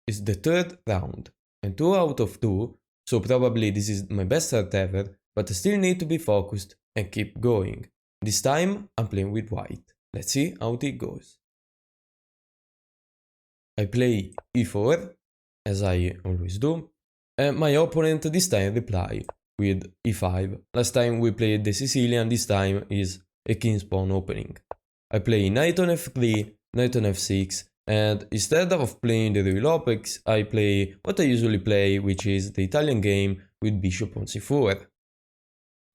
is the third round, and 2 out of 2, so probably this is my best start ever, but I still need to be focused and keep going. This time I'm playing with white. Let's see how it goes. I play e4, as I always do, and my opponent this time reply with e5. Last time we played the Sicilian, this time is a king's pawn opening. I play knight on f3, knight on f6, and instead of playing the real opex, I play what I usually play, which is the Italian game with bishop on c4.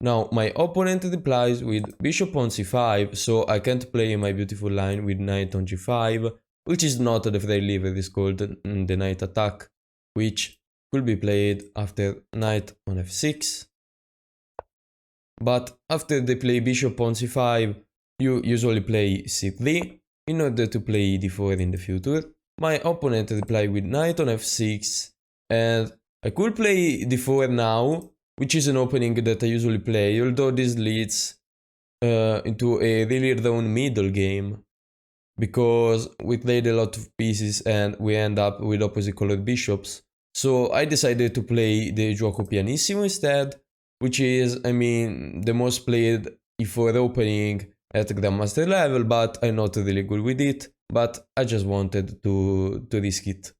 Now my opponent replies with bishop on c5, so I can't play my beautiful line with knight on g5, which is not the free lever, it's called the knight attack, which could be played after knight on f6. But after they play bishop on c5, you usually play c3 in order to play d4 in the future. My opponent replied with knight on f6, and I could play d4 now, which is an opening that I usually play, although this leads into a really drawn middle game, because we played a lot of pieces and we end up with opposite colored bishops. So I decided to play the gioco pianissimo instead, which is, the most played e4 opening at Grandmaster level, but I'm not really good with it, but I just wanted to risk it.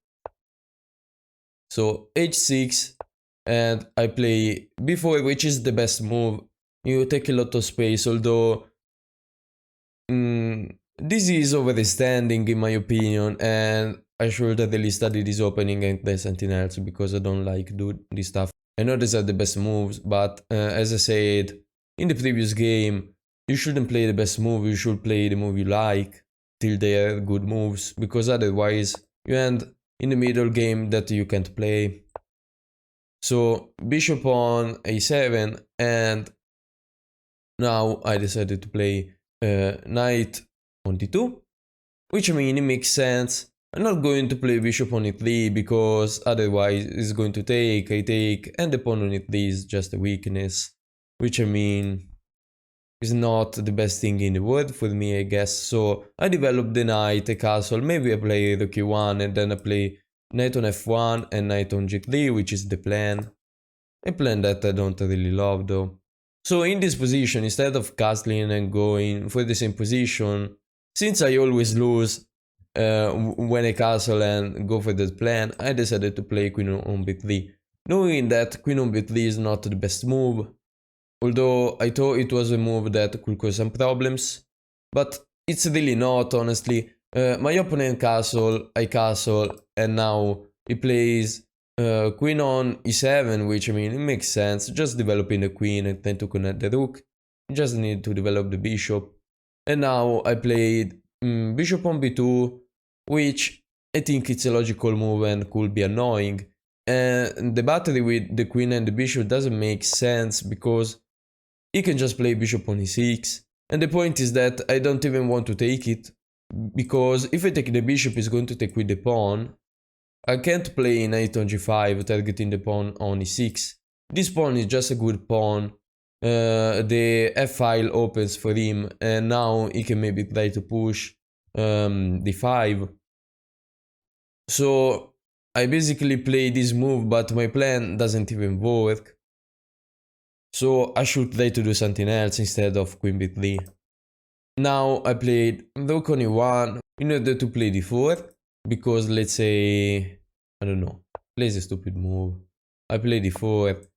So h6, and I play b4, which is the best move. You take a lot of space, although this is overstanding in my opinion, and I should really study this opening and play something else, because I don't like do this stuff. I know these are the best moves, but as I said in the previous game, you shouldn't play the best move, you should play the move you like till they are good moves, because otherwise you end in the middle game that you can't play. So bishop on a7, and now I decided to play knight on d2, which it makes sense. I'm not going to play bishop on e3, because otherwise it's going to take, I take, and the pawn on e3 is just a weakness, which is not the best thing in the world for me, I guess. So I develop the knight, a castle, maybe I play rook e1, and then I play knight on f1 and knight on g3, which is the plan. A plan that I don't really love though. So in this position, instead of castling and going for the same position, since I always lose when I castle and go for that plan, I decided to play queen on b3, knowing that queen on b3 is not the best move, although I thought it was a move that could cause some problems, but it's really not, honestly. My opponent castle, I castle, and now he plays queen on e7, which it makes sense, just developing the queen and then to connect the rook. You just need to develop the bishop. And now I played bishop on b2, which I think it's a logical move and could be annoying. And the battery with the queen and the bishop doesn't make sense, because he can just play bishop on e6. And the point is that I don't even want to take it, because if I take the bishop, it's going to take with the pawn. I can't play knight on g5 targeting the pawn on e6. This pawn is just a good pawn. The f-file opens for him, and now he can maybe try to push d5. So I basically play this move, but my plan doesn't even work. So I should try to do something else instead of queen b3. Now I played rook on e1 in order to play d4, because let's say, I don't know, plays a stupid move. I play d4,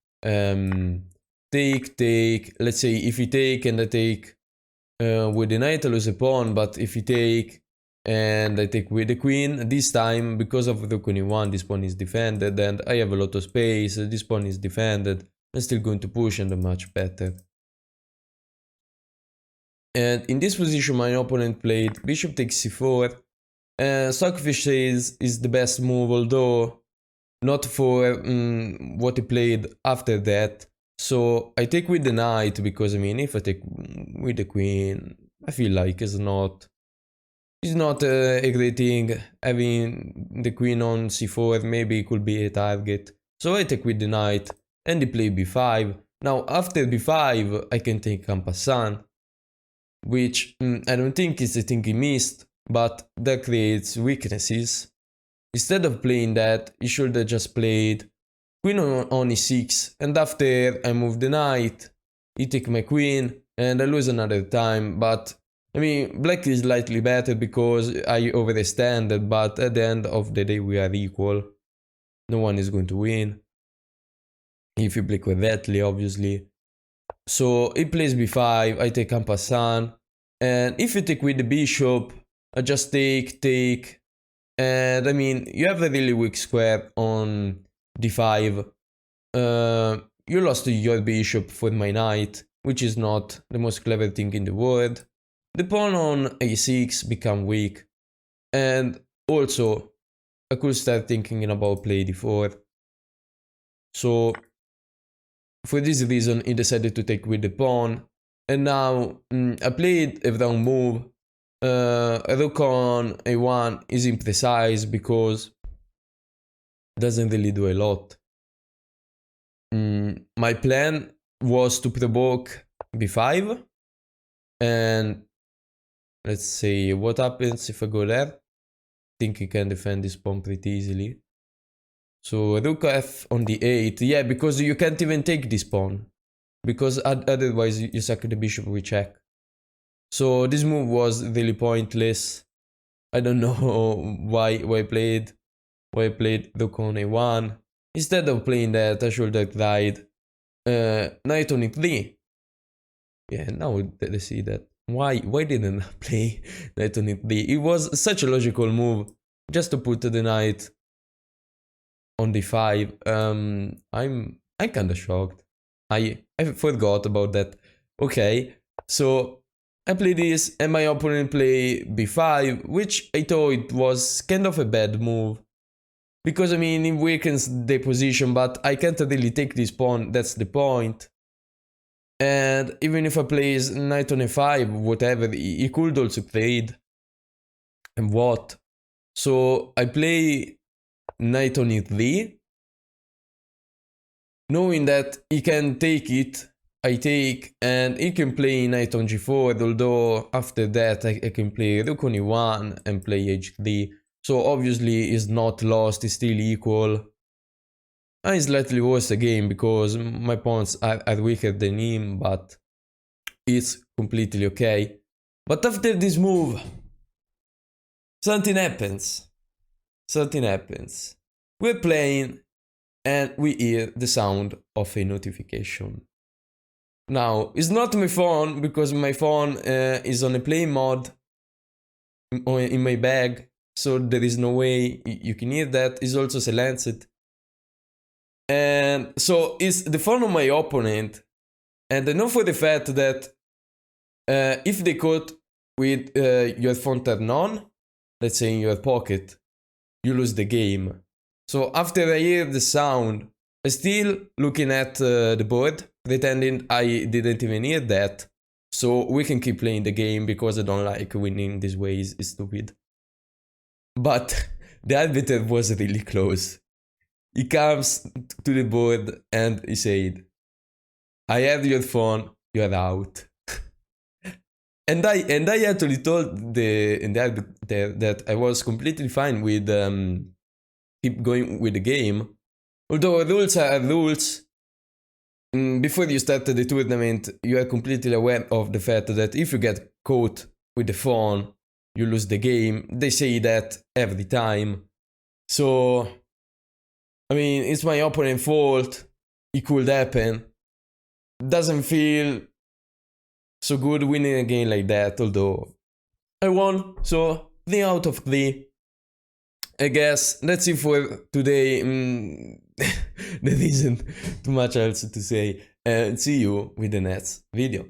take, let's say if he take and I take with the knight I lose a pawn, but if he take and I take with the queen, this time because of rook on e1 this pawn is defended and I have a lot of space, this pawn is defended, I'm still going to push and I'm much better. And in this position my opponent played bishop takes c4, and Stockfish says is the best move, although not for what he played after that. So I take with the knight, because if I take with the queen, I feel like it's not a great thing. Having the queen on c4 maybe it could be a target. So I take with the knight and he play b5. Now after b5 I can take en passant, which I don't think is the thing he missed, but that creates weaknesses. instead of playing that, he should have just played queen on e6, and after I move the knight, he take my queen, and I lose another time. But I mean, black is slightly better because I overextended, but at the end of the day we are equal. No one is going to win. If you play correctly, obviously. So he plays b5, I take en passant, and if you take with the bishop, I just take, and I mean, you have a really weak square on d5. You lost your bishop for my knight, which is not the most clever thing in the world. The pawn on a6 become weak, and also I could start thinking about play d4. So for this reason, he decided to take with the pawn, and now I played a wrong move. Rook on a1 is imprecise because it doesn't really do a lot. My plan was to provoke b5, and let's see what happens if I go there. I think he can defend this pawn pretty easily. So rook f on d8, yeah, because you can't even take this pawn, because otherwise you sack the bishop with check. So this move was really pointless. I don't know why I played rook on a1. Instead of playing that, I should have tried knight on e3. Yeah, now they see that. Why didn't I play knight on e3? It was such a logical move, just to put the knight on d5. I'm kinda shocked. I forgot about that. Okay, so I play this and my opponent play b5, which I thought it was kind of a bad move. Because I mean, it weakens the position, but I can't really take this pawn, that's the point. And even if I play knight on a5, whatever, he could also trade. And what? So I play knight on e3, knowing that he can take it. I take, and he can play knight on g4, although after that I can play rook on e1 and play h3. So obviously it's not lost, it's still equal. And it's slightly worse again because my pawns are weaker than him, but it's completely okay. But after this move, something happens. Something happens. We're playing and we hear the sound of a notification. Now, it's not my phone because my phone is on a play mode in my bag, so there is no way you can hear that. It's also silenced. And so it's the phone of my opponent, and I know for the fact that if they caught with your phone turned on, let's say in your pocket, you lose the game. So after I hear the sound, I'm still looking at the board, pretending I didn't even hear that, so we can keep playing the game because I don't like winning this way, it's stupid. But the arbiter was really close. He comes to the board and he said, I have your phone, you're out. and I actually told the arbiter that I was completely fine with keep going with the game. Although rules are rules, before you start the tournament, you are completely aware of the fact that if you get caught with the phone, you lose the game. They say that every time. So, I mean, it's my opponent's fault. It could happen. Doesn't feel so good winning a game like that, although I won. So, 3 out of 3. I guess that's it for today. There isn't too much else to say. And see you with the next video.